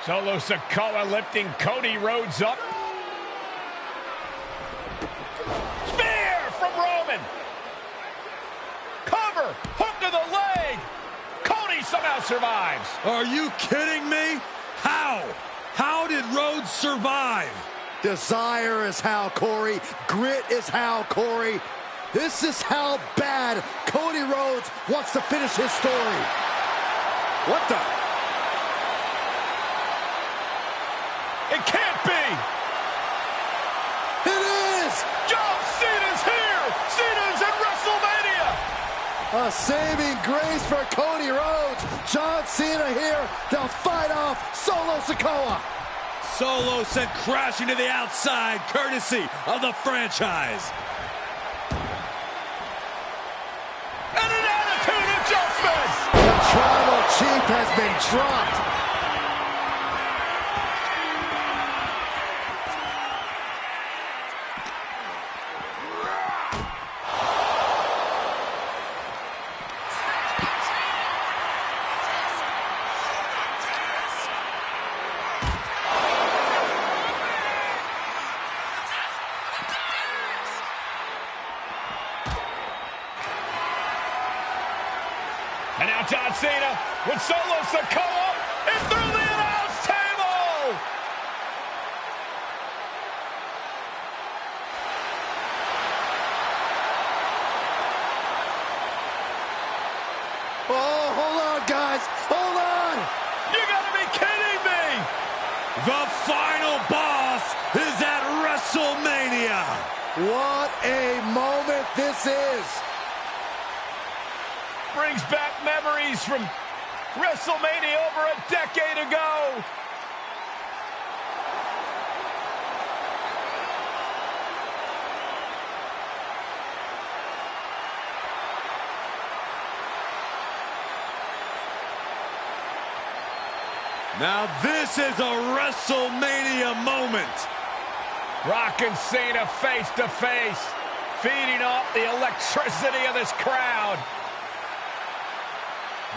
Solo Sikoa lifting Cody Rhodes up. Spear from Roman. Cover, hook to the leg. Cody somehow survives. Are you kidding me? How? How did Rhodes survive? Desire is how, Corey. Grit is how, Corey. This is how bad Cody Rhodes wants to finish his story. What the? It can't be. It is. John Cena's here. Cena's in WrestleMania. A saving grace for Cody Rhodes. John Cena here to fight off Solo Sikoa. Solo sent crashing to the outside, courtesy of the franchise. And an attitude adjustment. The tribal chief has been dropped. And now John Cena with Solo Sikoa and through the announce table. Oh, hold on, guys. Hold on. You gotta be kidding me. The final boss is at WrestleMania. What a moment this is. Brings back memories from WrestleMania over a decade ago. Now this is a WrestleMania moment. Rock and Cena face to face, feeding off the electricity of this crowd.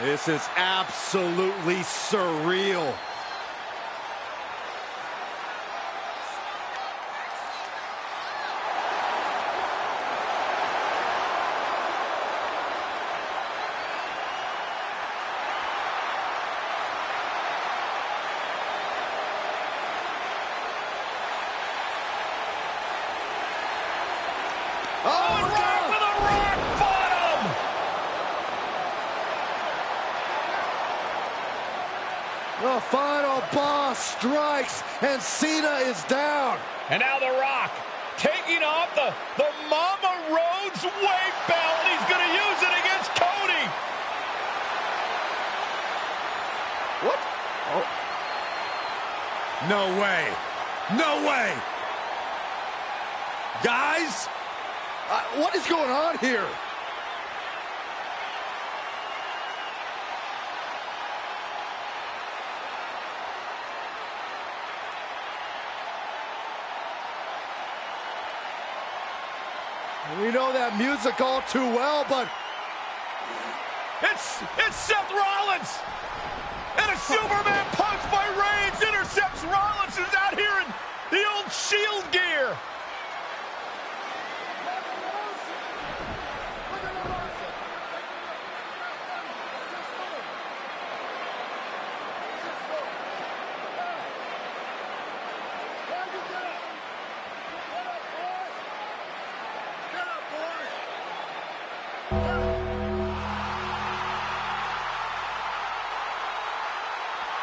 This is absolutely surreal. Oh, Rock with a rock bottom! The final boss strikes, and Cena is down. And now The Rock taking off the Mama Rhodes weight belt. He's going to use it against Cody. What? Oh. No way. No way. Guys? What is going on here? We know that music all too well, but It's Seth Rollins. And a Superman punch by Reigns intercepts Rollins, who's out here in the old Shield gear.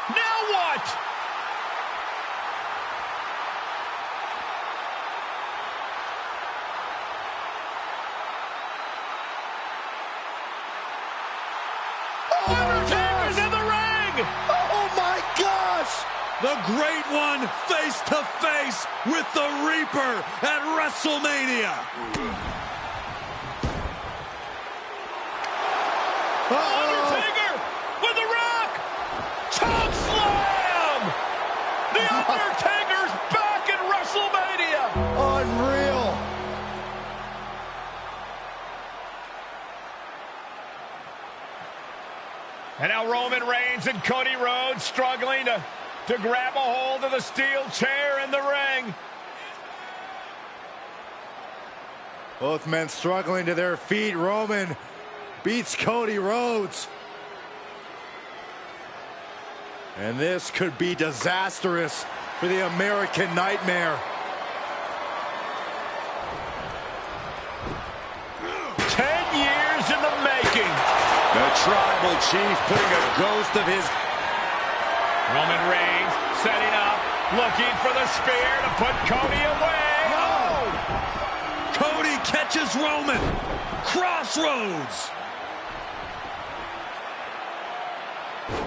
Now what? Undertaker's in the ring! oh my gosh! The Great One face to face with the Reaper at WrestleMania. Undertaker with the Rock! Choke slam! The Undertaker's back in WrestleMania! Unreal. And now Roman Reigns and Cody Rhodes struggling to to grab a hold of the steel chair in the ring. Both men struggling to their feet. Roman beats Cody Rhodes. And this could be disastrous for the American Nightmare. 10 years in the making. The Tribal Chief putting a ghost of his... Roman Reigns setting up, looking for the spear to put Cody away. Oh! Cody catches Roman. Crossroads.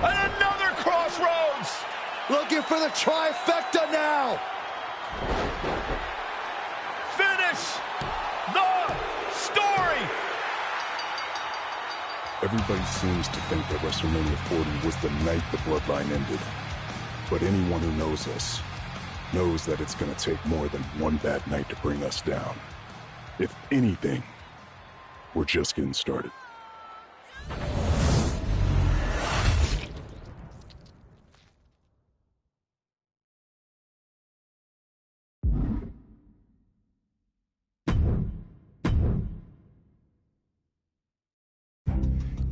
And another crossroads. Looking for the trifecta now. Finish the story. Everybody seems to think that WrestleMania 40 was the night the Bloodline ended. But anyone who knows us knows that it's going to take more than one bad night to bring us down. If anything, we're just getting started.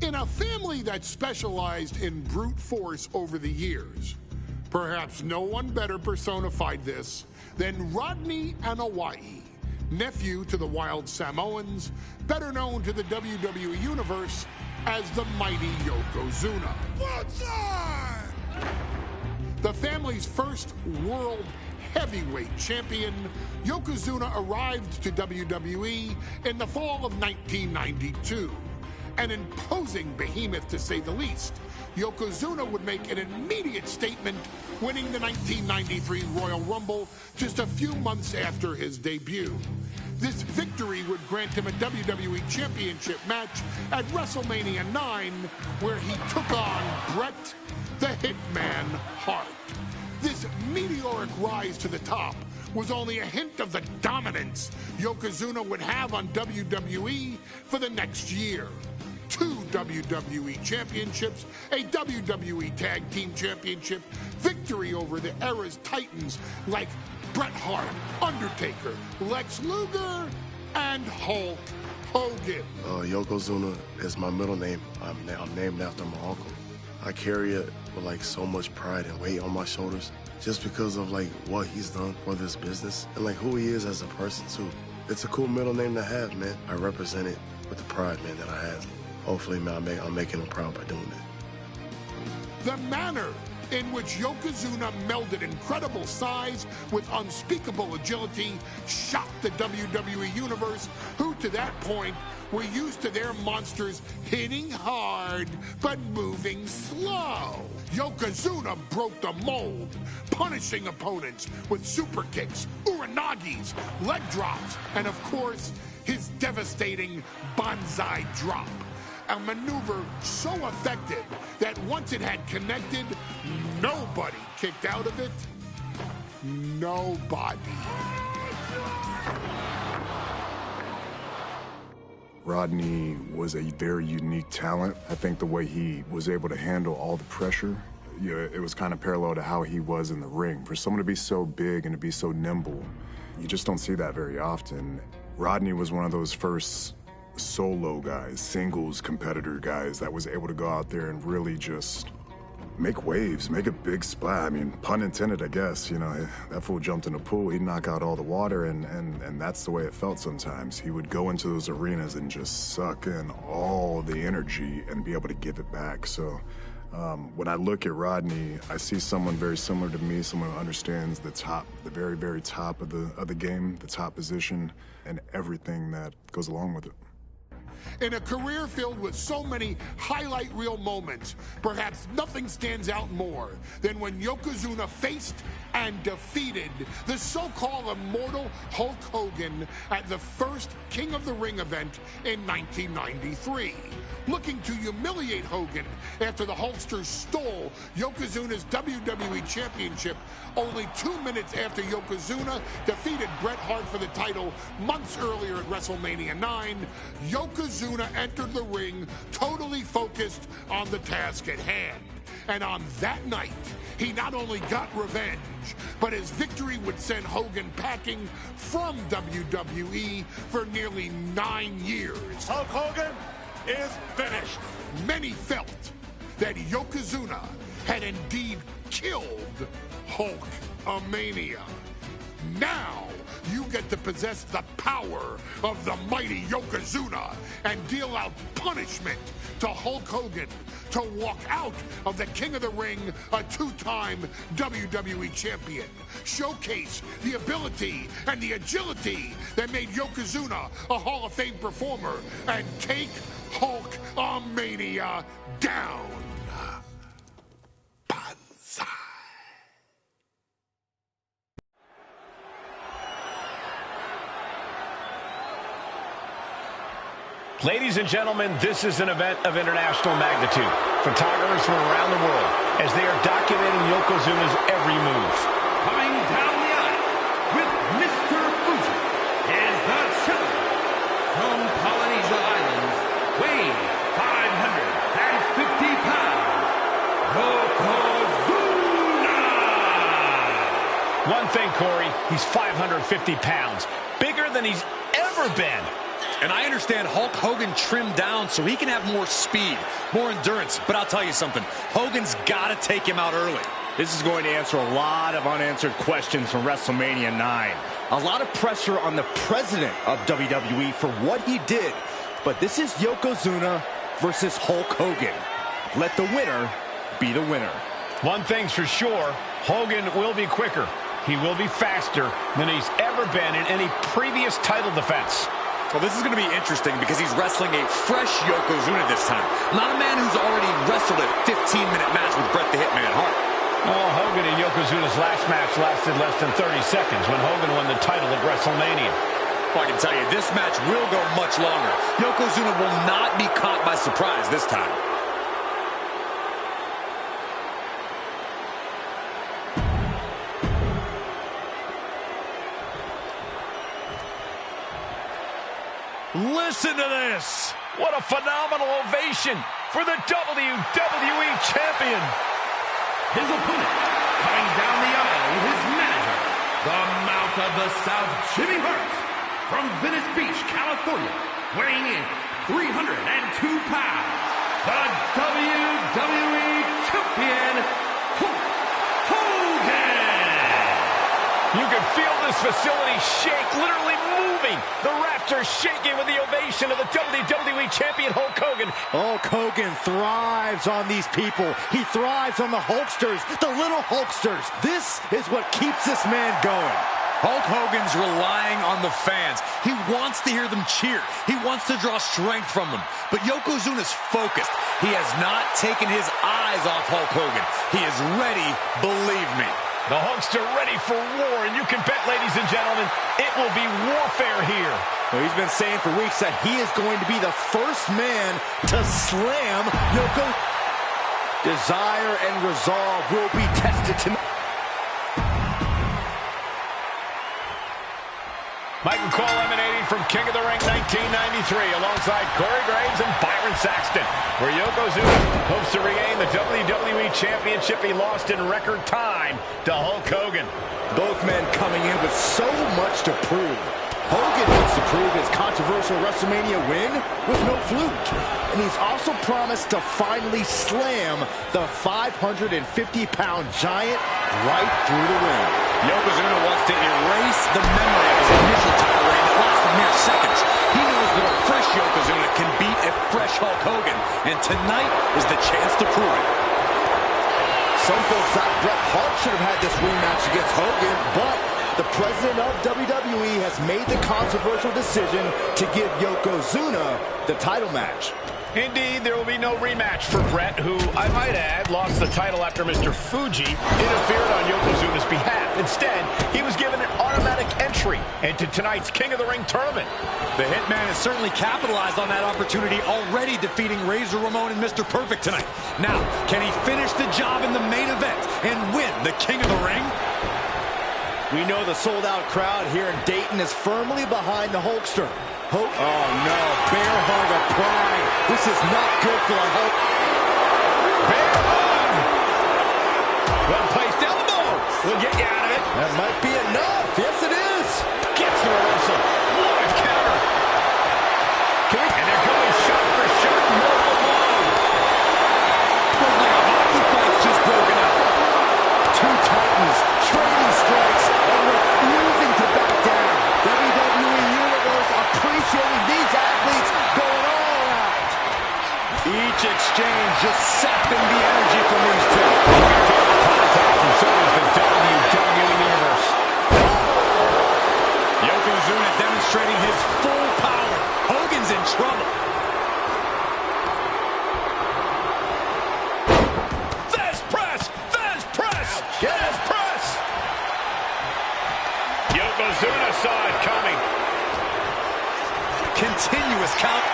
In a family that specialized in brute force over the years, perhaps no one better personified this than Rodney Anoa'i, nephew to the Wild Samoans, better known to the WWE Universe as the mighty Yokozuna. The family's first world heavyweight champion, Yokozuna arrived to WWE in the fall of 1992. An imposing behemoth, to say the least, Yokozuna would make an immediate statement, winning the 1993 Royal Rumble just a few months after his debut. This victory would grant him a WWE Championship match at WrestleMania 9, where he took on Bret the Hitman Hart. This meteoric rise to the top was only a hint of the dominance Yokozuna would have on WWE for the next year. 2 WWE championships, a WWE Tag Team Championship, victory over the era's titans like Bret Hart, Undertaker, Lex Luger, and Hulk Hogan. Yokozuna is my middle name. I'm named after my uncle. I carry it with like so much pride and weight on my shoulders just because of like what he's done for this business and like who he is as a person too. It's a cool middle name to have, man. I represent it with the pride, man, that I have. Hopefully, man, I'm making him proud by doing it. The manner in which Yokozuna melded incredible size with unspeakable agility shocked the WWE Universe, who to that point were used to their monsters hitting hard but moving slow. Yokozuna broke the mold, punishing opponents with super kicks, uranagis, leg drops, and of course, his devastating banzai drop. A maneuver so effective that once it had connected, nobody kicked out of it. Nobody. Rodney was a very unique talent. I think the way he was able to handle all the pressure, it was kind of parallel to how he was in the ring. For someone to be so big and to be so nimble, you just don't see that very often. Rodney was one of those first solo guys, singles competitor guys that was able to go out there and really just make waves, make a big splash. I mean, pun intended, I guess. You know, that fool jumped in the pool, he'd knock out all the water, and that's the way it felt sometimes. He would go into those arenas and just suck in all the energy and be able to give it back. So when I look at Rodney, I see someone very similar to me, someone who understands the top, the very, very top of the game, the top position, and everything that goes along with it. In a career filled with so many highlight reel moments, perhaps nothing stands out more than when Yokozuna faced and defeated the so-called immortal Hulk Hogan at the first King of the Ring event in 1993. Looking to humiliate Hogan after the Hulkster stole Yokozuna's WWE Championship only 2 minutes after Yokozuna defeated Bret Hart for the title months earlier at WrestleMania 9, Yokozuna entered the ring totally focused on the task at hand. And on that night, he not only got revenge, but his victory would send Hogan packing from WWE for nearly 9 years. Hulk Hogan is finished. Many felt that Yokozuna had indeed killed Hulkamania. Now you get to possess the power of the mighty Yokozuna and deal out punishment to Hulk Hogan to walk out of the King of the Ring, a 2-time WWE champion. Showcase the ability and the agility that made Yokozuna a Hall of Fame performer and take Hulkamania down. Banzai. Ladies and gentlemen, this is an event of international magnitude. Photographers from around the world as they are documenting Yokozuna's every move. Coming down the aisle with Mr. Fuji is the champion from Polynesia Islands, weighing 550 pounds, Yokozuna! One thing, Corey, he's 550 pounds, bigger than he's ever been. And I understand Hulk Hogan trimmed down so he can have more speed, more endurance. But I'll tell you something, Hogan's got to take him out early. This is going to answer a lot of unanswered questions from WrestleMania 9. A lot of pressure on the president of WWE for what he did. But this is Yokozuna versus Hulk Hogan. Let the winner be the winner. One thing's for sure, Hogan will be quicker. He will be faster than he's ever been in any previous title defense. Well, this is going to be interesting because he's wrestling a fresh Yokozuna this time. Not a man who's already wrestled a 15-minute match with Bret the Hitman Hart. Well, Hogan and Yokozuna's last match lasted less than 30 seconds when Hogan won the title at WrestleMania. Well, I can tell you, this match will go much longer. Yokozuna will not be caught by surprise this time. Listen to this. What a phenomenal ovation for the WWE Champion. His opponent, coming down the aisle with his manager, the Mouth of the South, Jimmy Hart, from Venice Beach, California, weighing in 302 pounds, the WWE Champion, Hulk Hogan. You can feel this facility shake, literally moving. The Raptors shaking with the ovation of the WWE Champion, Hulk Hogan. Hulk Hogan thrives on these people. He thrives on the Hulksters, the little Hulksters. This is what keeps this man going. Hulk Hogan's relying on the fans. He wants to hear them cheer. He wants to draw strength from them. But Yokozuna's focused. He has not taken his eyes off Hulk Hogan. He is ready, believe me. The Hulkster ready for war, and you can bet, ladies and gentlemen, it will be warfare here. Well, he's been saying for weeks that he is going to be the first man to slam Yoko. Desire and resolve will be tested tonight. Michael Cole emanating from King of the Ring 1993 alongside Corey Graves and Byron Saxton, where Yokozuna hopes to regain the WWE Championship he lost in record time to Hulk Hogan. Both men coming in with so much to prove. Hogan wants to prove his controversial WrestleMania win was no fluke. And he's also promised to finally slam the 550-pound giant right through the ring. Yokozuna wants to erase the memory of his initial title reign that lasted mere seconds. He knows that a fresh Yokozuna can beat a fresh Hulk Hogan, and tonight is the chance to prove it. Some folks thought Bret Hart should have had this rematch against Hogan, but the president of WWE has made the controversial decision to give Yokozuna the title match. Indeed, there will be no rematch for Bret, who, I might add, lost the title after Mr. Fuji interfered on Yokozuna's behalf. Instead, he was given an automatic entry into tonight's King of the Ring tournament. The Hitman has certainly capitalized on that opportunity, already defeating Razor Ramon and Mr. Perfect tonight. Now, can he finish the job in the main event and win the King of the Ring? We know the sold-out crowd here in Dayton is firmly behind the Hulkster. Oh no, bear hug of pride. This is not good for a Hulk. Bear hug! Well That might be enough. Yes, it is. Gets the reversal. Live counter. And they're going shot for shot. Mortal blow. Looks like a hockey fight's just broken out. Two titans trading strikes and refusing to back down. WWE Universe appreciating these athletes going all out. Each exchange just sapping the energy from these two. Contact, and so is the WWE Universe. Yokozuna demonstrating his full power. Hogan's in trouble. Fast press! Fast press! Fast press! Yokozuna saw it coming. Continuous count.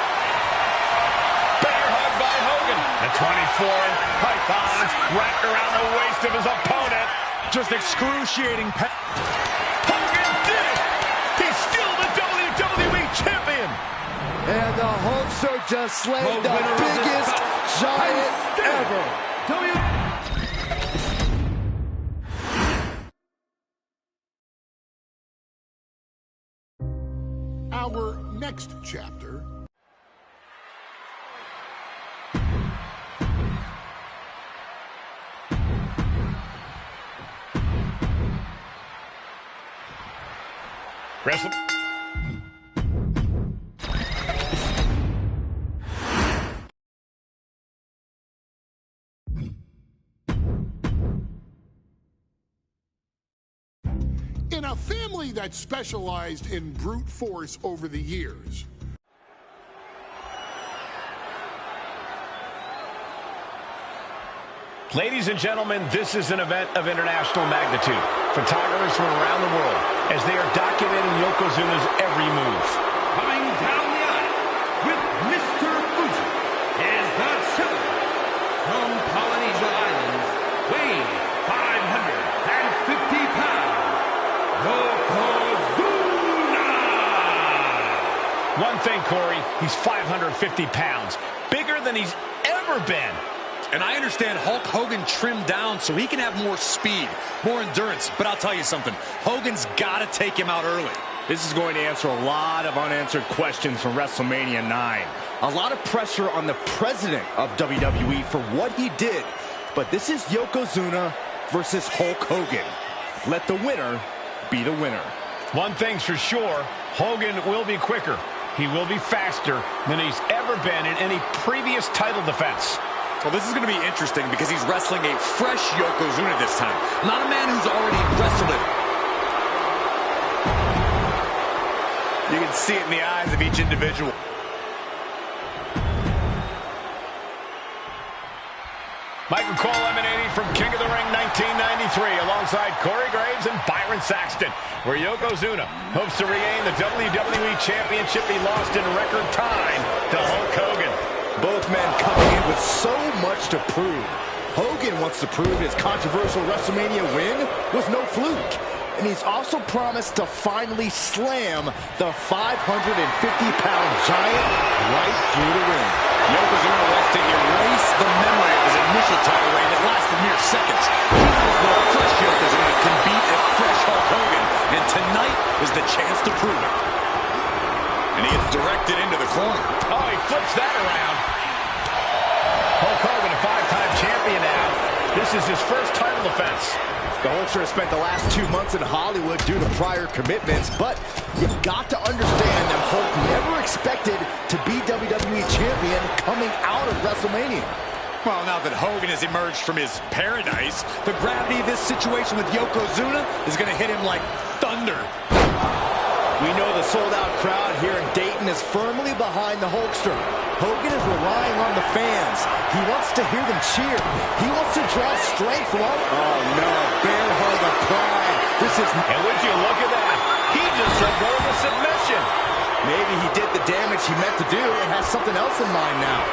Bear hug by Hogan. The 24 pythons wrapped around the waist of his opponent. Just excruciating pain. Hogan did it! He's still the WWE Champion! And the Hulkster just slayed the biggest giant ever. Our next chapter. Wrestle. In a family that specialized in brute force over the years, Ladies and gentlemen, this is an event of international magnitude. Photographers from around the world as they are documenting Yokozuna's every move. Coming down the aisle with Mr. Fuji is the champion from Polynesia Islands, weighing 550 pounds, Yokozuna! One thing, Corey, he's 550 pounds, bigger than he's ever been. And I understand Hulk Hogan trimmed down so he can have more speed, more endurance. But I'll tell you something, Hogan's got to take him out early. This is going to answer a lot of unanswered questions from WrestleMania 9. A lot of pressure on the president of WWE for what he did. But this is Yokozuna versus Hulk Hogan. Let the winner be the winner. One thing's for sure, Hogan will be quicker. He will be faster than he's ever been in any previous title defense. Well, this is going to be interesting because he's wrestling a fresh Yokozuna this time. Not a man who's already wrestled it. You can see it in the eyes of each individual. Michael Cole emanating from King of the Ring 1993 alongside Corey Graves and Byron Saxton, where Yokozuna hopes to regain the WWE Championship he lost in record time to Hulk Hogan. Both men coming in with so much to prove. Hogan wants to prove his controversial WrestleMania win was no fluke. And he's also promised to finally slam the 550-pound giant right through the ring. Yokozuna wants to erase the memory of his initial title reign that lasted mere seconds. He knows that a fresh Yokozuna can beat a fresh Hulk Hogan, and tonight is the chance to prove it. And he gets directed into the corner. Oh, he flips that around. Hulk Hogan, a five-time champion now. This is his first title defense. The Hulkster has spent the last 2 months in Hollywood due to prior commitments, but you've got to understand that Hulk never expected to be WWE Champion coming out of WrestleMania. Well, now that Hogan has emerged from his paradise, the gravity of this situation with Yokozuna is going to hit him like thunder. We know the sold-out crowd here in Dayton is firmly behind the Hulkster. Hogan is relying on the fans. He wants to hear them cheer. He wants to draw strength from all. Oh, no. Bear hug of pride. This is... And would you look at that? He just let go of the submission. Maybe he did the damage he meant to do and has something else in mind now.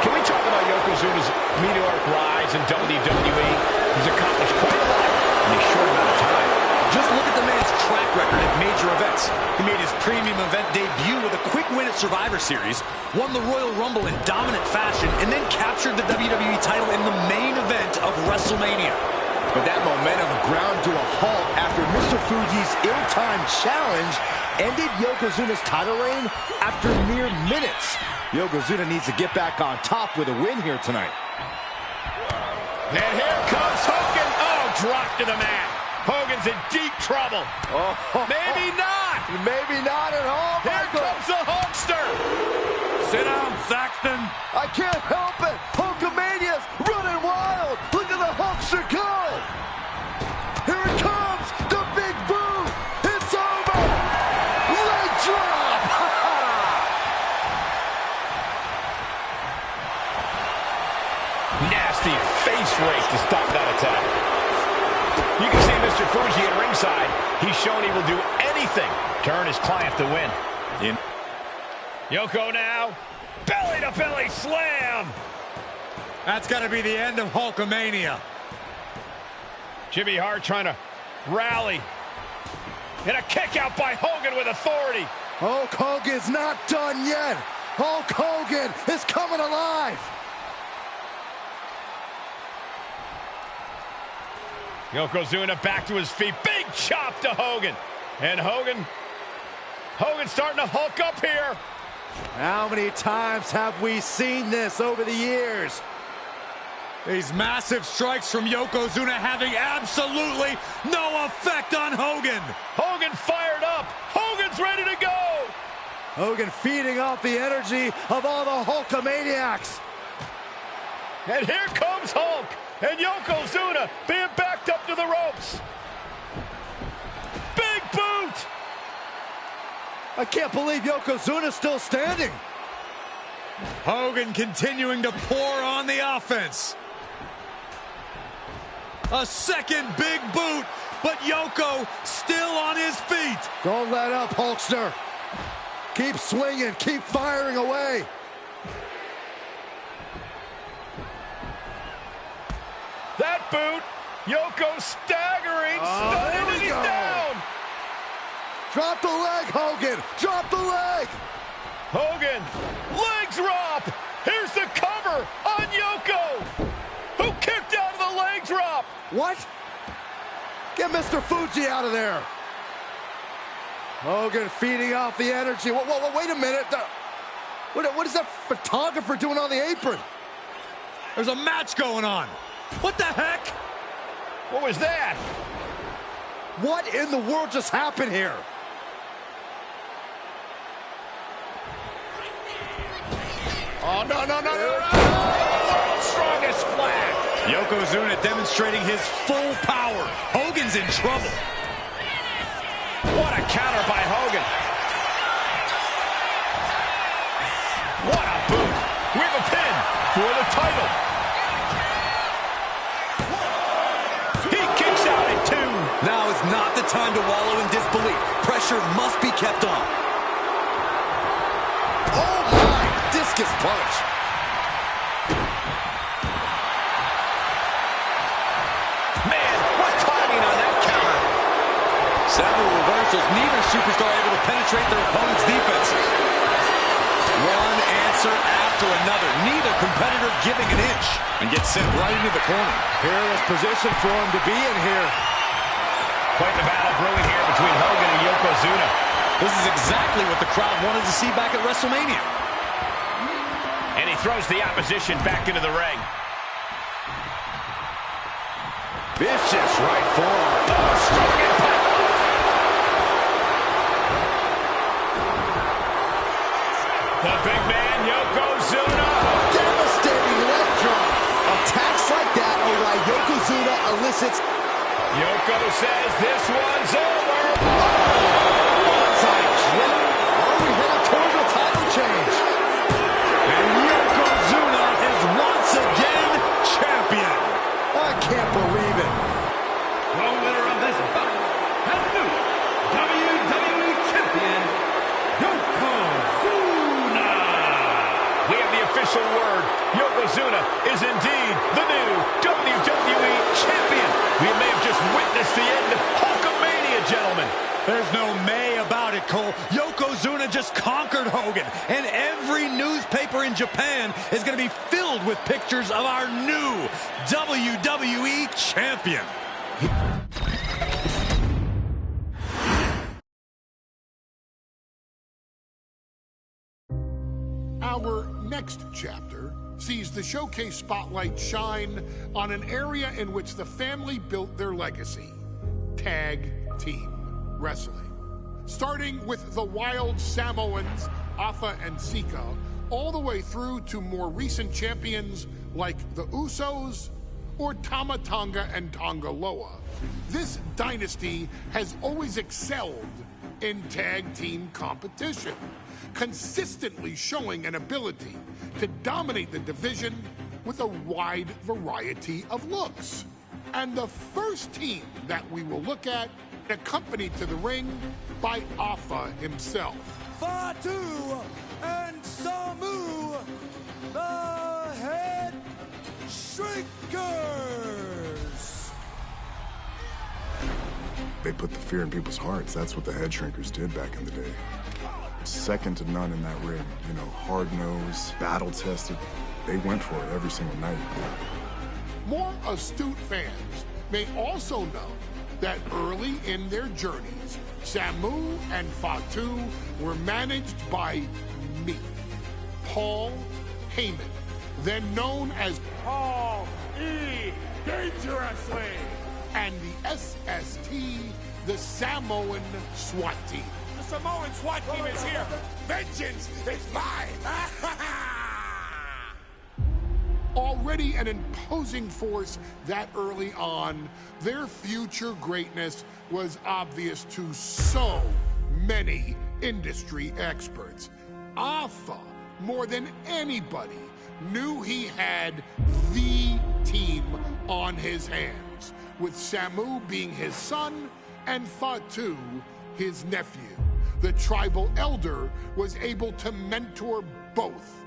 Can we talk about Yokozuna's meteoric rise in WWE? He's accomplished quite a lot in a short amount of time. Just look at the man's track record at major events. He made his premium event debut with a quick win at Survivor Series, won the Royal Rumble in dominant fashion, and then captured the WWE title in the main event of WrestleMania. But that momentum ground to a halt after Mr. Fuji's ill-timed challenge ended Yokozuna's title reign after mere minutes. Yokozuna needs to get back on top with a win here tonight. And here comes Hogan. Oh, drop to the mat. Hogan's in deep trouble. Oh, Maybe not. Maybe not at all, Here Michael. comes the Hulkster. Sit down, Saxton. I can't help it. Hulkamania's running wild. Look at the Hulkster go. Here it comes. The big boot. It's over. Leg drop. Nasty face rake to stop that attack. You can see Mr. Fuji at ringside. He's shown he will do anything to earn his client the win. Yoko now. Belly-to-belly slam. That's got to be the end of Hulkamania. Jimmy Hart trying to rally. And a kick out by Hogan with authority. Hulk Hogan's not done yet. Hulk Hogan is coming alive. Yokozuna back to his feet. Big chop to Hogan. And Hogan's starting to hulk up here. How many times have we seen this over the years? These massive strikes from Yokozuna having absolutely no effect on Hogan. Hogan fired up. Hogan's ready to go. Hogan feeding off the energy of all the Hulkamaniacs. And here comes Hulk. And Yokozuna being backed up to the ropes. Big boot. I can't believe Yokozuna's still standing. Hogan continuing to pour on the offense. A second big boot, but Yoko still on his feet. Don't let up, Hulkster. Keep swinging, keep firing away. That boot, Yoko staggering, stunning, and he's down. Drop the leg, Hogan. Drop the leg. Hogan, leg drop. Here's the cover on Yoko, who kicked out of the leg drop. What? Get Mr. Fuji out of there. Hogan feeding off the energy. Whoa, wait a minute. What is that photographer doing on the apron? There's a match going on. What the heck? What was that? What in the world just happened here? Oh, no. World's strongest flag. Yokozuna demonstrating his full power. Hogan's in trouble. What a counter by Hogan. What a boot. We have a pin for the title. He kicks out at 2. Now is not the time to wallow in disbelief. Pressure must be kept on. Oh my! Discus punch. Man, what timing on that counter. Several reversals, neither superstar able to penetrate their opponent's defense. One answer after another, neither competitor giving an inch, and gets sent right into the corner. Perilous position for him to be in here. Quite the battle brewing here between Hogan and Yokozuna. This is exactly what the crowd wanted to see back at WrestleMania. And he throws the opposition back into the ring. Vicious right forearm. Oh, strong impact. The big man, Yokozuna. Devastating leg drop. Attacks like that are why Yokozuna elicits. Yoko says this one's over. Onside drop. Are we headed toward a title change? And Yokozuna is once again champion. I can't believe it. The winner of this bout has new WWE Champion, Yokozuna. We have the official word. Yokozuna is indeed the new WWE Champion. We may have just witnessed the end of Hulkamania. gentlemen. There's no may about it, Cole. Yokozuna just conquered Hogan, and every newspaper in Japan is going to be filled with pictures of our new WWE champion. Our next chapter sees the showcase spotlight shine on an area in which the family built their legacy: tag team wrestling. Starting with the Wild Samoans, Afa and Sika, all the way through to more recent champions like the Usos or Tama Tonga and Tonga Loa. This dynasty has always excelled in tag team competition, consistently showing an ability to dominate the division with a wide variety of looks. And the first team that we will look at, accompanied to the ring by Afa himself. Fatu and Samu, the Head Shrinkers. They put the fear in people's hearts. That's what the Head Shrinkers did back in the day. Second to none in that ring. You know, hard-nosed, battle-tested. They went for it every single night. More astute fans may also know that early in their journeys, Samu and Fatu were managed by me, Paul Heyman, then known as Paul E. Dangerously, and the SST, the Samoan SWAT team. The Samoan SWAT team is here. Vengeance is mine. Already an imposing force that early on, their future greatness was obvious to so many industry experts. Afa, more than anybody, knew he had the team on his hands, with Samu being his son and Fatu his nephew. The tribal elder was able to mentor both,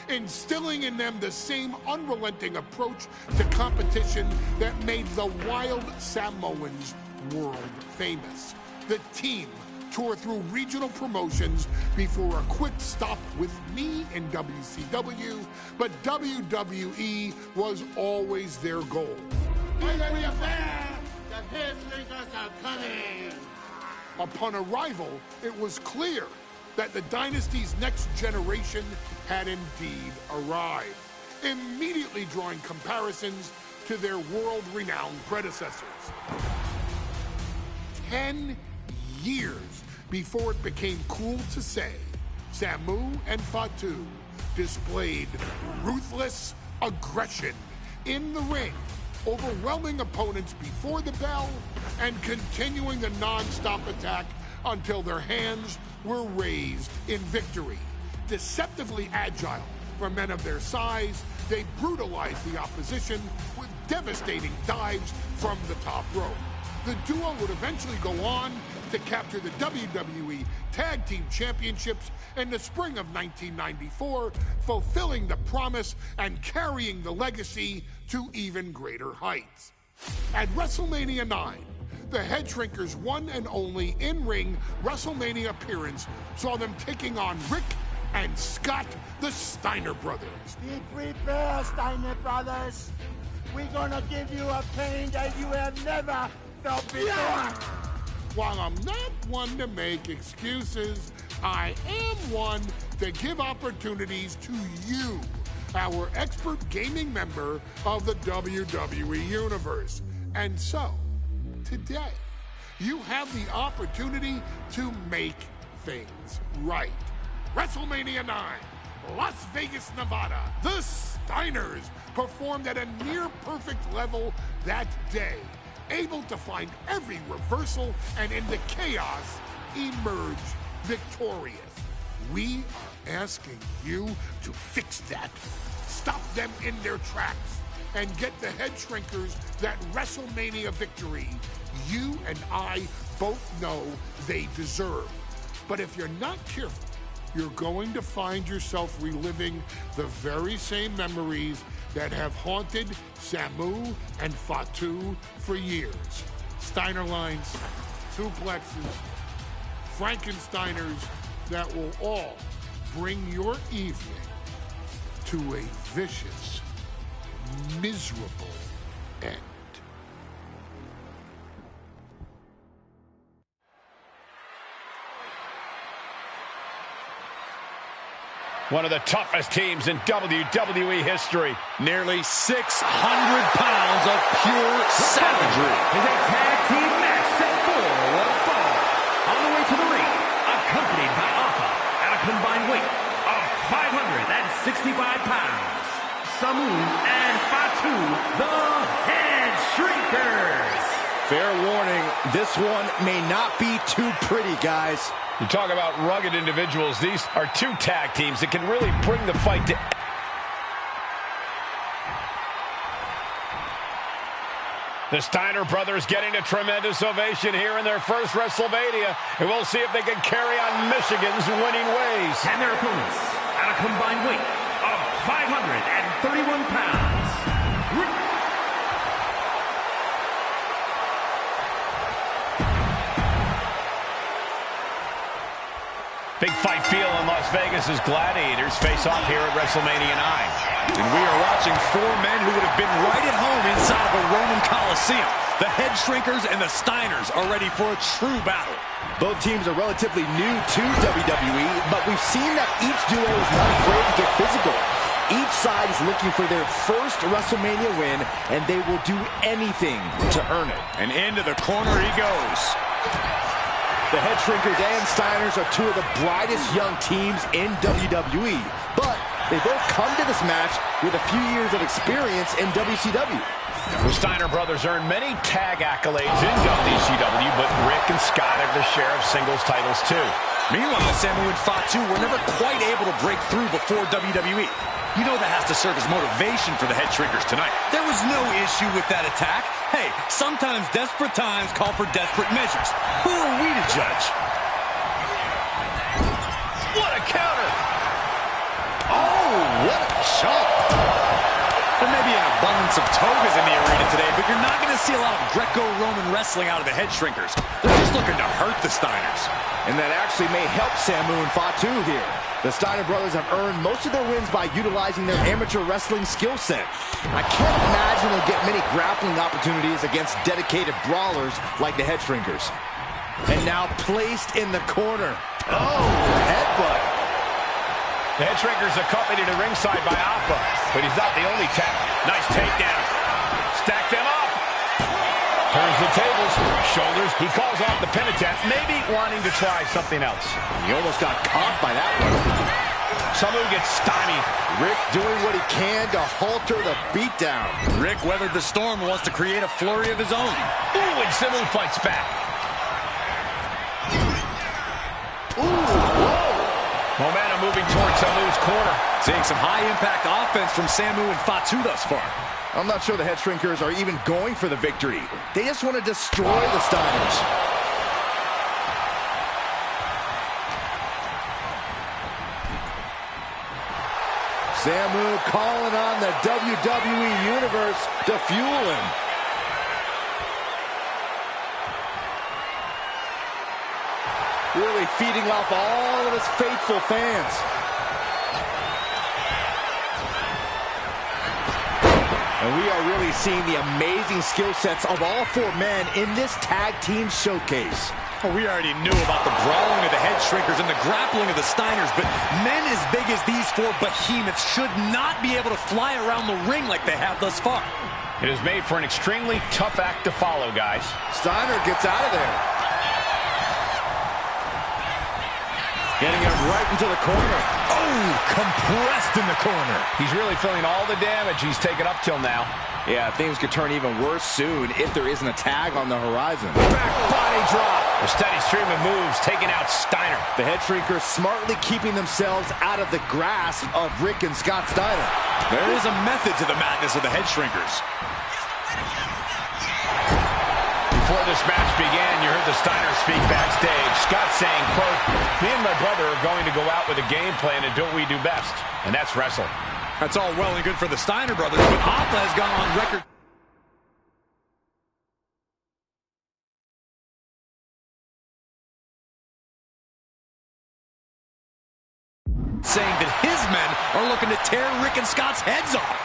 instilling in them the same unrelenting approach to competition that made the Wild Samoans world famous. The team toured through regional promotions before a quick stop with me in WCW, but WWE was always their goal. Upon arrival, it was clear that the dynasty's next generation had indeed arrived, immediately drawing comparisons to their world-renowned predecessors. 10 years before it became cool to say, Samu and Fatu displayed ruthless aggression in the ring, overwhelming opponents before the bell and continuing the non-stop attack until their hands were raised in victory. Deceptively agile for men of their size, they brutalized the opposition with devastating dives from the top rope. The duo would eventually go on to capture the WWE Tag Team Championships in the spring of 1994, fulfilling the promise and carrying the legacy to even greater heights. At WrestleMania 9, the Head Shrinkers' one and only in-ring WrestleMania appearance saw them taking on Rick and Scott, the Steiner brothers. Be prepared, Steiner brothers. We're gonna give you a pain that you have never felt before. While I'm not one to make excuses, I am one to give opportunities to you, our expert gaming member of the WWE Universe. And so, today, you have the opportunity to make things right. WrestleMania 9, Las Vegas, Nevada. The Steiners performed at a near-perfect level that day, able to find every reversal and in the chaos emerge victorious. We are asking you to fix that, stop them in their tracks, and get the Head Shrinkers that WrestleMania victory you and I both know they deserve. But if you're not careful, you're going to find yourself reliving the very same memories that have haunted Samu and Fatu for years. Steiner lines, suplexes, Frankensteiners that will all bring your evening to a vicious, miserable end. One of the toughest teams in WWE history. Nearly 600 pounds of pure savagery. Is a tag team match set for one fall. On the way to the ring, accompanied by Alpha at a combined weight of 565 pounds. Samu and Fatu, the Head Shrinkers. Fair warning, this one may not be too pretty, guys. You talk about rugged individuals. These are two tag teams that can really bring the fight to... The Steiner brothers getting a tremendous ovation here in their first WrestleMania. And we'll see if they can carry on Michigan's winning ways. And their opponents at a combined weight of 531 pounds. Big fight feel in Las Vegas as gladiators face off here at WrestleMania 9. And we are watching four men who would have been right at home inside of a Roman Coliseum. The Head Shrinkers and the Steiners are ready for a true battle. Both teams are relatively new to WWE, but we've seen that each duo is not afraid to get physical. Each side is looking for their first WrestleMania win, and they will do anything to earn it. And into the corner he goes. The Head Shrinkers and Steiners are two of the brightest young teams in WWE, but they both come to this match with a few years of experience in WCW. The Steiner brothers earned many tag accolades in WCW, but Rick and Scott have their share of singles titles too. Meanwhile, Samu and Fatu were never quite able to break through before WWE. You know that has to serve as motivation for the Head Shrinkers tonight. There was no issue with that attack. Hey, sometimes desperate times call for desperate measures. Who are we to judge? What a counter! Oh, what a shot! There may be an abundance of togas in the arena today, but you're not going to see a lot of Greco-Roman wrestling out of the Head Shrinkers. They're just looking to hurt the Steiners. And that actually may help Samu and Fatu here. The Steiner brothers have earned most of their wins by utilizing their amateur wrestling skill set. I can't imagine they'll get many grappling opportunities against dedicated brawlers like the Head Shrinkers. And now placed in the corner. Oh, headbutt. The Head Shrinkers accompanied to ringside by Alpha, but he's not the only tag. Nice takedown. Stack them up. Turns the tables, shoulders. He calls off the pin attempt, maybe wanting to try something else. He almost got caught by that one. Samu gets stymied. Rick doing what he can to halter the beatdown. Rick weathered the storm and wants to create a flurry of his own. Ooh, and Samu fights back. Ooh, whoa. Momentum moving towards Samu's corner. Seeing some high-impact offense from Samu and Fatu thus far. I'm not sure the Head Shrinkers are even going for the victory. They just want to destroy the Steiners. Samu calling on the WWE Universe to fuel him. Really feeding off all of his faithful fans. And we are really seeing the amazing skill sets of all four men in this tag team showcase. Well, we already knew about the brawling of the Head Shrinkers and the grappling of the Steiners, but men as big as these four behemoths should not be able to fly around the ring like they have thus far. It is made for an extremely tough act to follow, guys. Steiner gets out of there. Getting him right into the corner. Oh, compressed in the corner. He's really feeling all the damage he's taken up till now. Yeah, things could turn even worse soon if there isn't a tag on the horizon. Back body drop. A steady stream of moves taking out Steiner. The Head Shrinkers smartly keeping themselves out of the grasp of Rick and Scott Steiner. There is a method to the madness of the Head Shrinkers. Before this match began, you heard the Steiners speak backstage. Scott saying, quote, "Me and my brother are going to go out with a game plan and do what we do best, and that's wrestle." That's all well and good for the Steiner brothers, but Alpha has gone on record saying that his men are looking to tear Rick and Scott's heads off.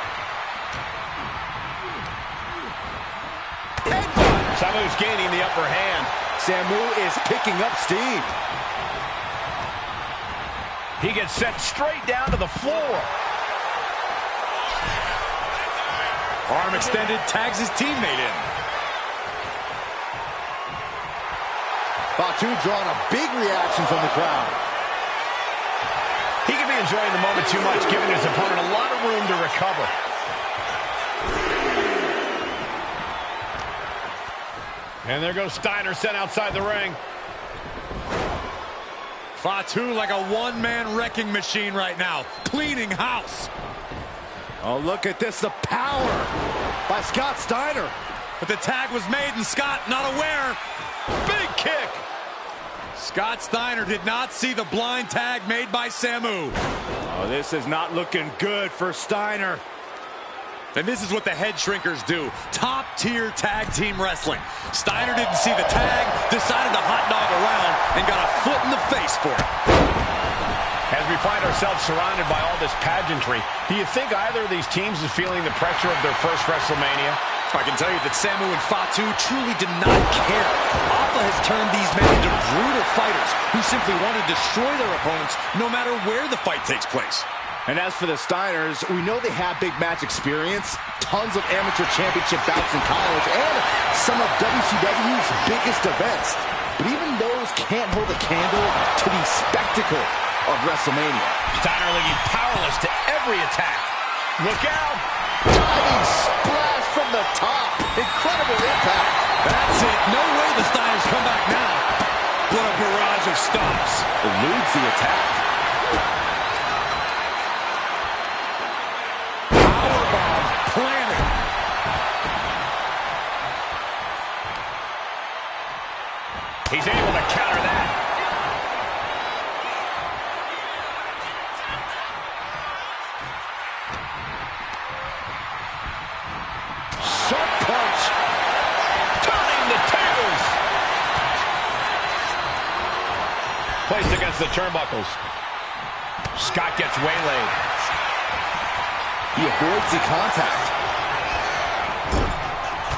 Samu's gaining the upper hand. Samu is picking up steam. He gets sent straight down to the floor. Arm extended, tags his teammate in. Fatu drawing a big reaction from the crowd. He could be enjoying the moment too much, giving his opponent a lot of room to recover. And there goes Steiner, sent outside the ring. Fatu like a one-man wrecking machine right now, cleaning house. Oh, look at this, the power by Scott Steiner. But the tag was made and Scott not aware. Big kick. Scott Steiner did not see the blind tag made by Samu. Oh, this is not looking good for Steiner. And this is what the head shrinkers do. Top-tier tag team wrestling. Steiner didn't see the tag, decided to hot dog around, and got a foot in the face for it. As we find ourselves surrounded by all this pageantry, do you think either of these teams is feeling the pressure of their first WrestleMania? I can tell you that Samu and Fatu truly did not care. Alpha has turned these men into brutal fighters who simply want to destroy their opponents no matter where the fight takes place. And as for the Steiners, we know they have big match experience, tons of amateur championship bouts in college, and some of WCW's biggest events. But even those can't hold a candle to the spectacle of WrestleMania. Steiner looking powerless to every attack. Look out! Diving splash from the top. Incredible impact. That's it. No way the Steiners come back now. What a barrage of stomps. Eludes the attack. Powerbomb planted. He's able to counter that. Sharp punch. Turning the tables. Placed against the turnbuckles. Scott gets waylaid. He avoids the contact.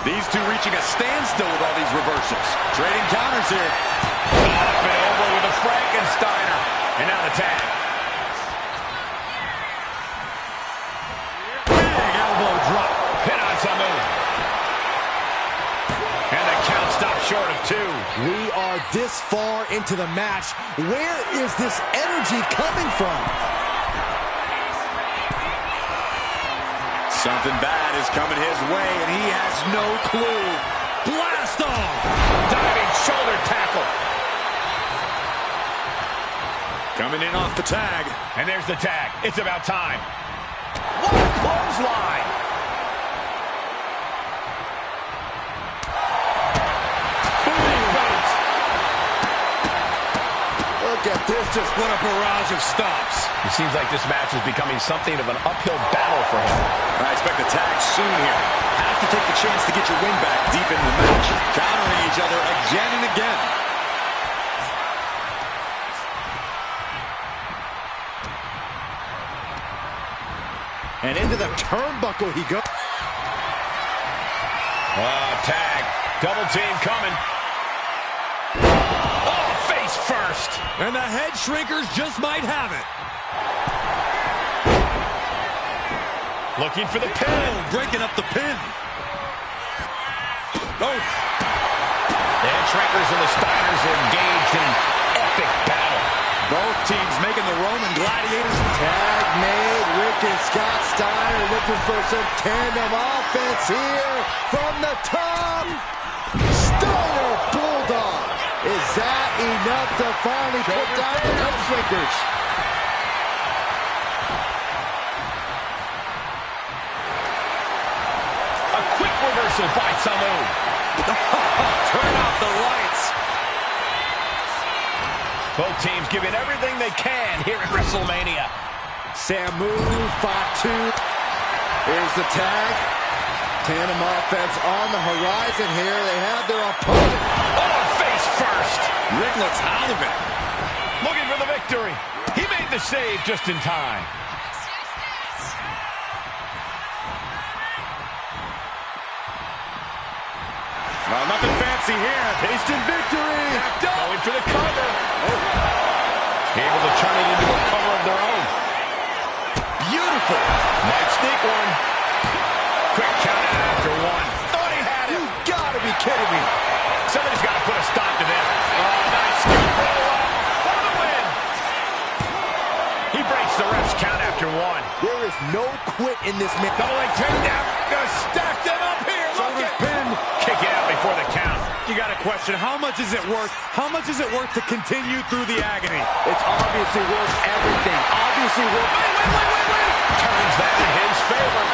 These two reaching a standstill with all these reversals. Trading counters here. Up and over with a Frankensteiner. And now the tag. Big elbow drop. Pin on Samu. And the count stops short of 2. We are this far into the match. Where is this energy coming from? Something bad is coming his way, and he has no clue. Blast off! Diving shoulder tackle. Coming in off the tag. And there's the tag. It's about time. What a clothesline. Look at this, just What a barrage of stops. It seems like this match is becoming something of an uphill battle for him. I expect a tag soon here. Have to take the chance to get your win back deep into the match. Countering each other again and again. and into the turnbuckle he goes. Tag. Double team coming. Oh, face first. And the head shrinkers just might have it. Looking for the pin. Breaking up the pin. Oh. The head shrinkers and the Steiners are engaged in an epic battle. Both teams making the Roman gladiators. Tag made. Rick and Scott Steiner looking for some tandem offense here from the top. Steiner Bulldog. Is that enough to finally put down the head shrinkers? A quick reversal by Samu. Turn off the lights. Both teams giving everything they can here at WrestleMania. Samu, Fatu. Here's the tag. Tandem offense on the horizon here. They have their opponent. Oh, face first. Rick looks out of it. Looking for the victory. He made the save just in time. Well, nothing fancy here. Instant victory. Going for the cover. Able to turn it into a cover of their own. Beautiful. Might sneak one. Quick count out after one. Thought he had it. You gotta be kidding me. Somebody's got to put a stop to this. Oh, nice skill roll-up for the win. He breaks the ref's count after one. There is no quit in this match. Double leg takedown. Gonna stack them up here. Look at pin. Kick it out before the count. You got a question. How much is it worth? How much is it worth to continue through the agony? It's obviously worth everything. Obviously worth... Wait. Turns that in his favor.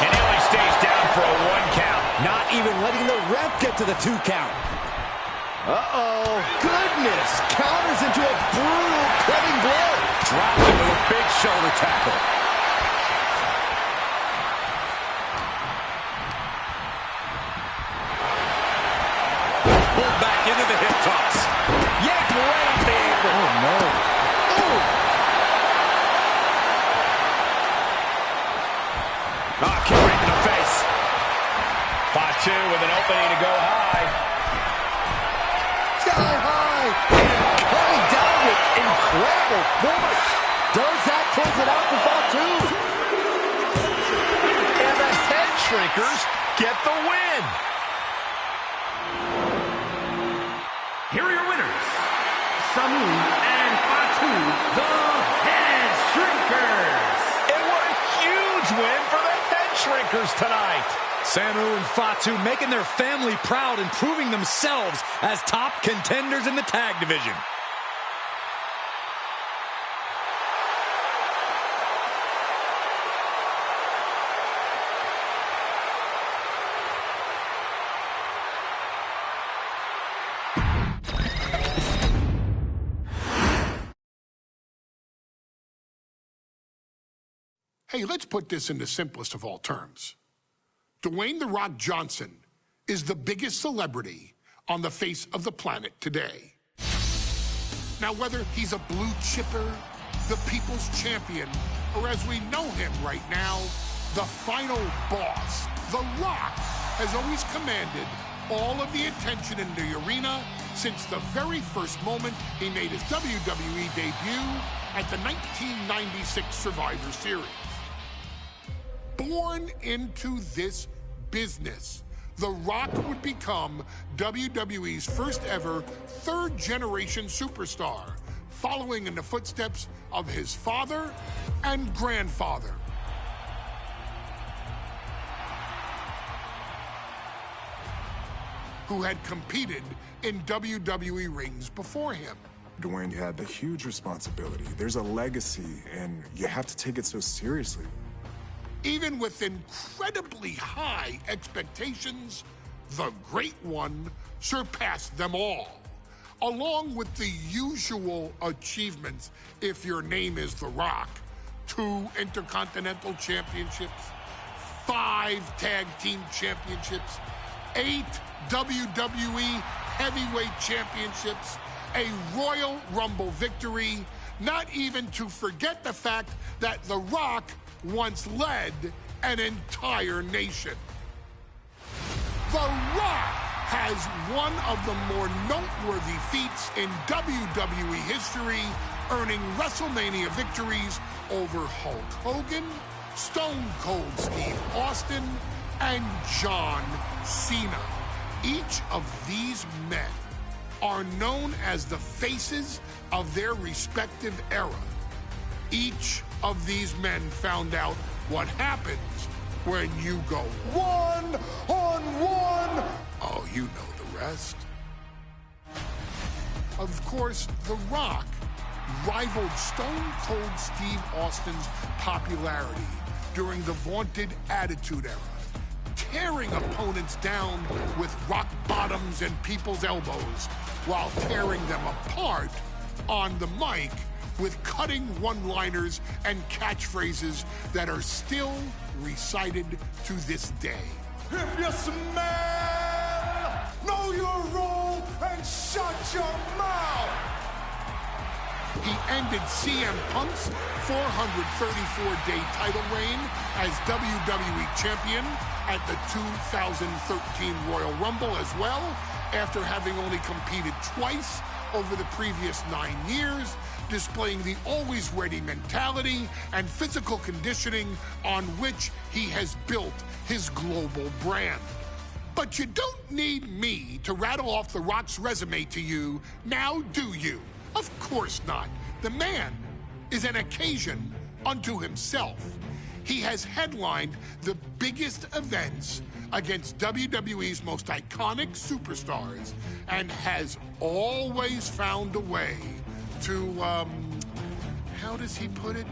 And he only stays down for a 1 count. Not even letting the ref get to the 2 count. Uh-oh. Goodness. Counters into a brutal cutting blow. Dropped him with a big shoulder tackle. Pulled back into the hip toss. Yanked right off the apron. Oh, no. Oh. Kick right in the face. Fatu with an opening to go high. Sky high. And coming down with incredible force. Does that close it out for Fatu? And the head shrinkers get the win. Here are your winners, Samu and Fatu, the Head Shrinkers. And what a huge win for the Head Shrinkers tonight. Samu and Fatu making their family proud and proving themselves as top contenders in the tag division. Hey, let's put this in the simplest of all terms. Dwayne "The Rock" Johnson is the biggest celebrity on the face of the planet today. Now, whether he's a blue chipper, the people's champion, or as we know him right now, the final boss, The Rock has always commanded all of the attention in the arena since the very first moment he made his WWE debut at the 1996 Survivor Series. Born into this business, The Rock would become WWE's first ever third-generation superstar, following in the footsteps of his father and grandfather. Who had competed in WWE rings before him. Dwayne had the huge responsibility. There's a legacy, and you have to take it so seriously. Even with incredibly high expectations, the Great One surpassed them all. Along with the usual achievements, if your name is The Rock: 2 Intercontinental Championships, 5 Tag Team Championships, 8 WWE Heavyweight Championships, a Royal Rumble victory, not even to forget the fact that The Rock once led an entire nation. The Rock has one of the more noteworthy feats in WWE history, earning WrestleMania victories over Hulk Hogan, Stone Cold Steve Austin, and John Cena. Each of these men are known as the faces of their respective era. Each of these men found out what happens when you go one-on-one. Oh, you know the rest. Of course, The Rock rivaled Stone Cold Steve Austin's popularity during the vaunted Attitude Era, tearing opponents down with rock bottoms and people's elbows while tearing them apart on the mic with cutting one-liners and catchphrases that are still recited to this day. If you smell, know your role and shut your mouth. he ended CM Punk's 434-day title reign as WWE Champion at the 2013 Royal Rumble as well, after having only competed twice over the previous 9 years, displaying the always-ready mentality and physical conditioning on which he has built his global brand. But you don't need me to rattle off The Rock's resume to you, now do you? Of course not. The man is an occasion unto himself. He has headlined the biggest events against WWE's most iconic superstars and has always found a way to, how does he put it?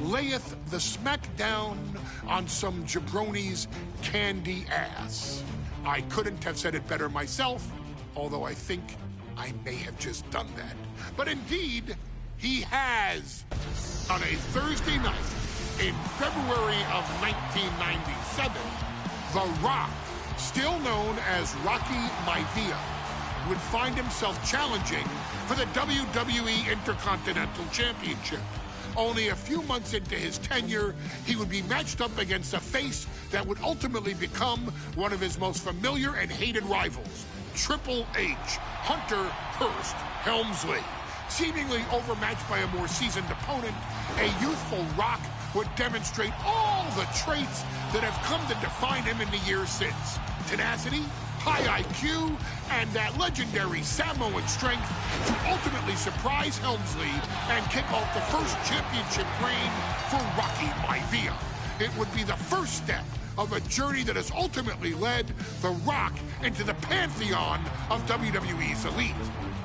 Layeth the smackdown on some jabroni's candy ass. I couldn't have said it better myself, although I think I may have just done that. But indeed, he has. On a Thursday night in February of 1997, The Rock, still known as Rocky Maivia, would find himself challenging for the WWE Intercontinental Championship. Only a few months into his tenure, he would be matched up against a face that would ultimately become one of his most familiar and hated rivals, Triple H, Hunter Hearst Helmsley. Seemingly overmatched by a more seasoned opponent, a youthful Rock would demonstrate all the traits that have come to define him in the years since. Tenacity, high IQ, and that legendary Samoan strength to ultimately surprise Helmsley and kick off the first championship reign for Rocky Maivia. It would be the first step of a journey that has ultimately led The Rock into the pantheon of WWE's elite.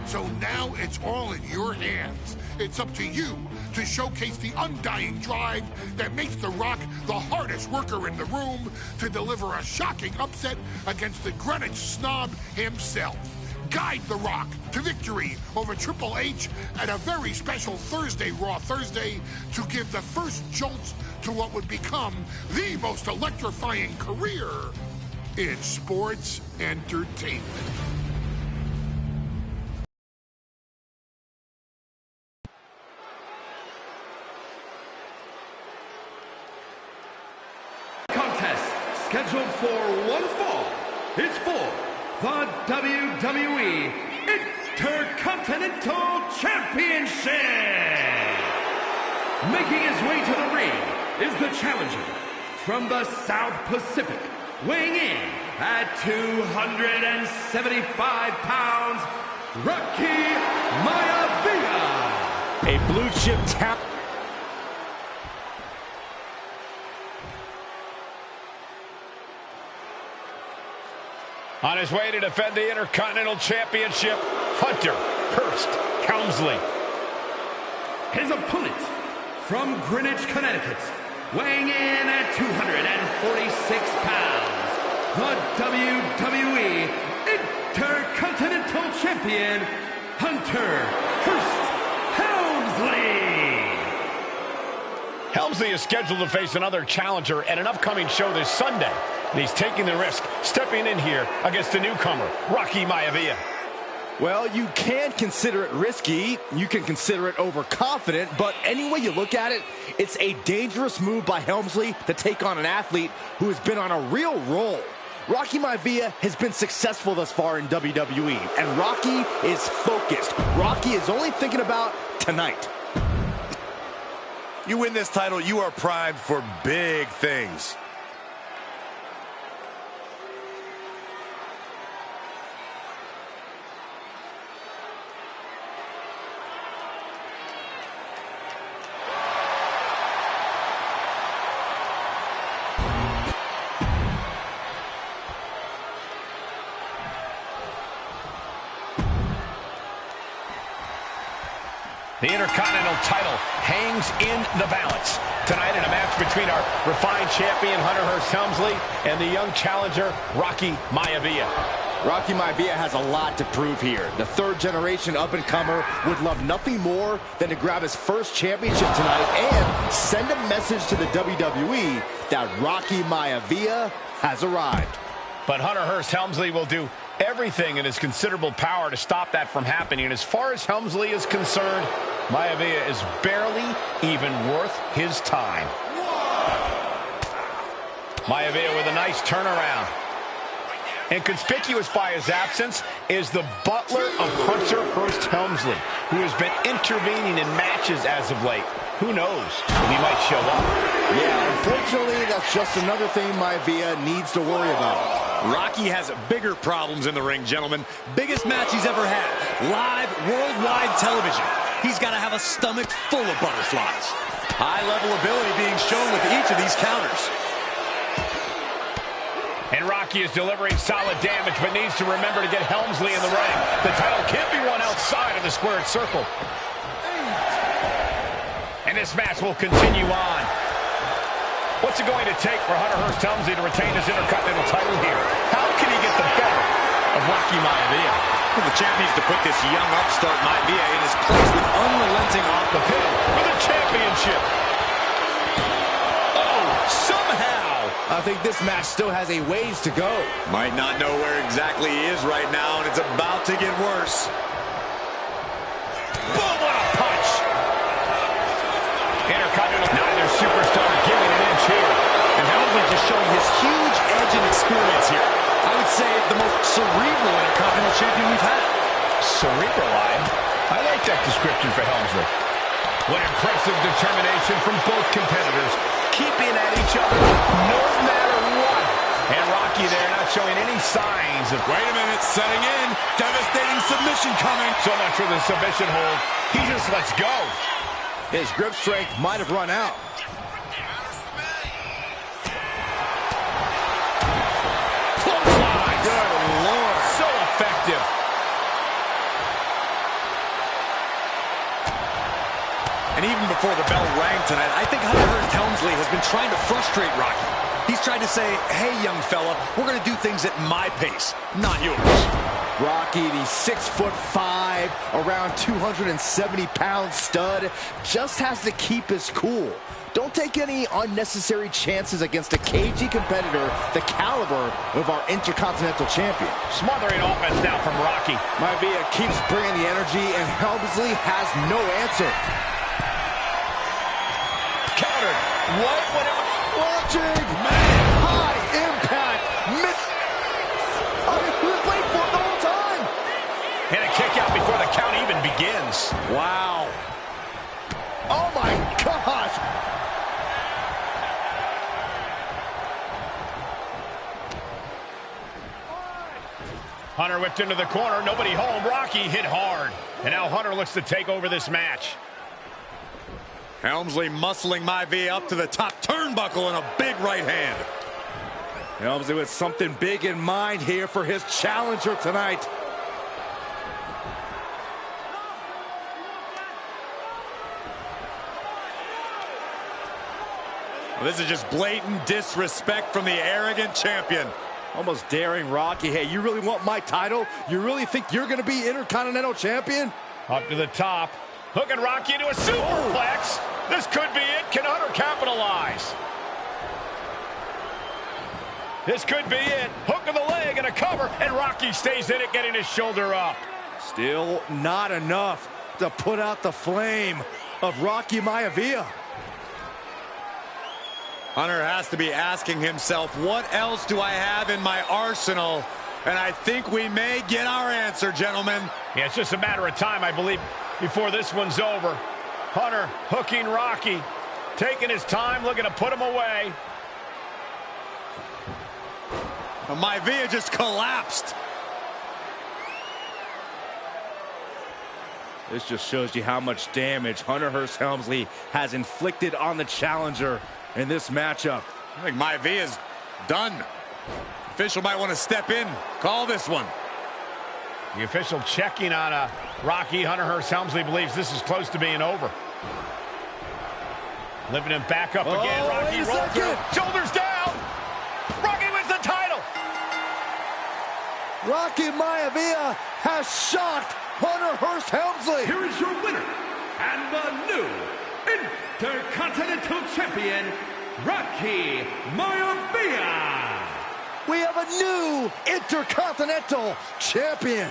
So now it's all in your hands. It's up to you to showcase the undying drive that makes The Rock the hardest worker in the room to deliver a shocking upset against the Greenwich snob himself. Guide The Rock to victory over Triple H at a very special Thursday, Raw Thursday, to give the first jolts to what would become the most electrifying career in sports entertainment. Scheduled for one fall, is for the WWE Intercontinental Championship. Making his way to the ring is the challenger from the South Pacific, weighing in at 275 pounds, Rocky Maivia. A blue chip tap. On his way to defend the Intercontinental Championship, Hunter Hearst Helmsley. His opponent from Greenwich, Connecticut, weighing in at 246 pounds, the WWE Intercontinental Champion, Hunter Hearst Helmsley. Helmsley is scheduled to face another challenger at an upcoming show this Sunday. And he's taking the risk, stepping in here against the newcomer, Rocky Maivia. Well, you can consider it risky, you can consider it overconfident, but any way you look at it, it's a dangerous move by Helmsley to take on an athlete who has been on a real roll. Rocky Maivia has been successful thus far in WWE, and Rocky is focused. Rocky is only thinking about tonight. You win this title, you are primed for big things. The Intercontinental title hangs in the balance tonight in a match between our refined champion, Hunter Hearst Helmsley, and the young challenger, Rocky Maivia. Rocky Maivia has a lot to prove here. The third-generation up-and-comer would love nothing more than to grab his first championship tonight and send a message to the WWE that Rocky Maivia has arrived. But Hunter Hearst Helmsley will do everything in his considerable power to stop that from happening. And as far as Helmsley is concerned, Maivia is barely even worth his time. Maivia with a nice turnaround. And conspicuous by his absence is the butler of Hunter Hearst Helmsley, who has been intervening in matches as of late. Who knows? He might show up. Yeah, unfortunately, that's just another thing Maivia needs to worry about. Rocky has bigger problems in the ring, gentlemen. Biggest match he's ever had. Live, worldwide television. He's got to have a stomach full of butterflies. High-level ability being shown with each of these counters. And Rocky is delivering solid damage, but needs to remember to get Helmsley in the ring. The title can't be won outside of the squared circle. And this match will continue on. What's it going to take for Hunter Hearst Helmsley to retain his Intercontinental title here? How can he get the better of Rocky Maivia? Well, the champ needs to put this young upstart Maivia in his place with unrelenting off the pin for the championship. Oh, somehow. I think this match still has a ways to go. Might not know where exactly he is right now, and it's about to get worse. Boom, what a punch! Intercontinental, neither superstar giving an inch here. And Helmsley just showing his huge edge and experience here. I would say the most cerebral Intercontinental champion we've had. Cerebral-eyed? I like that description for Helmsley. What impressive determination from both competitors, keeping at each other no matter what. And Rocky there not showing any signs of... Wait a minute, setting in. Devastating submission coming. So much for the submission hold. He just lets go. His grip strength might have run out. Clothesline. Good Lord. So effective. And even before the bell rang tonight, I think Hunter Hearst Helmsley has been trying to frustrate Rocky. He's tried to say, hey, young fella, we're going to do things at my pace, not yours. Rocky, the 6'5", around 270-pound stud, just has to keep his cool. Don't take any unnecessary chances against a cagey competitor the caliber of our Intercontinental Champion. Smothering offense now from Rocky. Maivia keeps bringing the energy, and Helmsley has no answer. Countered. What? Launching! High impact! He was waiting for it the whole time! And a kick out before the count even begins. Wow. Oh my gosh! Hunter whipped into the corner. Nobody home. Rocky hit hard. And now Hunter looks to take over this match. Helmsley muscling Maivia up to the top turnbuckle and a big right hand. Helmsley with something big in mind here for his challenger tonight. Well, this is just blatant disrespect from the arrogant champion. Almost daring Rocky. Hey, you really want my title? You really think you're going to be Intercontinental Champion? Up to the top. Hooking Rocky into a superplex. This could be it. Can Hunter capitalize? This could be it. Hook of the leg and a cover. And Rocky stays in it, getting his shoulder up. Still not enough to put out the flame of Rocky Maivia. Hunter has to be asking himself, what else do I have in my arsenal? And I think we may get our answer, gentlemen. Yeah, it's just a matter of time, I believe, before this one's over. Hunter hooking Rocky, taking his time, looking to put him away. Maivia just collapsed. This just shows you how much damage Hunter Hearst Helmsley has inflicted on the challenger in this matchup. I think Maivia's done. Official might want to step in, call this one. The official checking on Rocky. Hunter Hearst Helmsley believes this is close to being over. Lifting him back up again. Rocky rolls through. Shoulders down. Rocky wins the title. Rocky Maivia has shocked Hunter Hearst Helmsley. Here is your winner and the new Intercontinental Champion, Rocky Maivia. We have a new Intercontinental Champion.